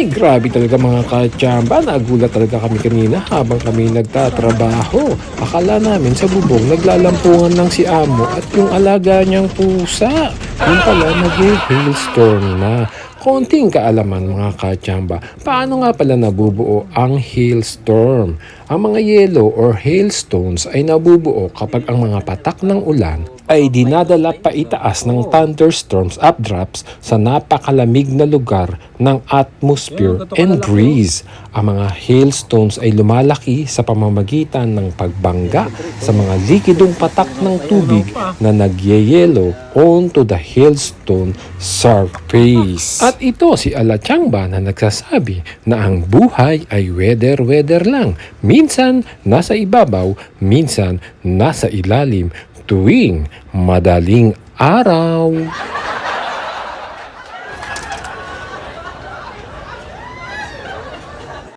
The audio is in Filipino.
Ay, grabe talaga mga kachamba. Nagulat talaga kami kanina habang kami nagtatrabaho. Akala namin sa bubong naglalampungan lang si Amo at yung alaga niyang pusa. Yung pala nag-hailstorm na. Konting kaalaman mga kachamba. Paano nga pala nabubuo ang hailstorm? Ang mga yellow or hailstones ay nabubuo kapag ang mga patak ng ulan ay dinadala pa itaas ng thunderstorms updrafts sa napakalamig na lugar ng atmosphere and breeze. Ang mga hailstones ay lumalaki sa pamamagitan ng pagbangga sa mga likidong patak ng tubig na nagyeyelo onto the hailstone surface. At ito si Alachangba na nagsasabi na ang buhay ay weather lang. Minsan nasa ibabaw, minsan nasa ilalim tuwing madaling araw.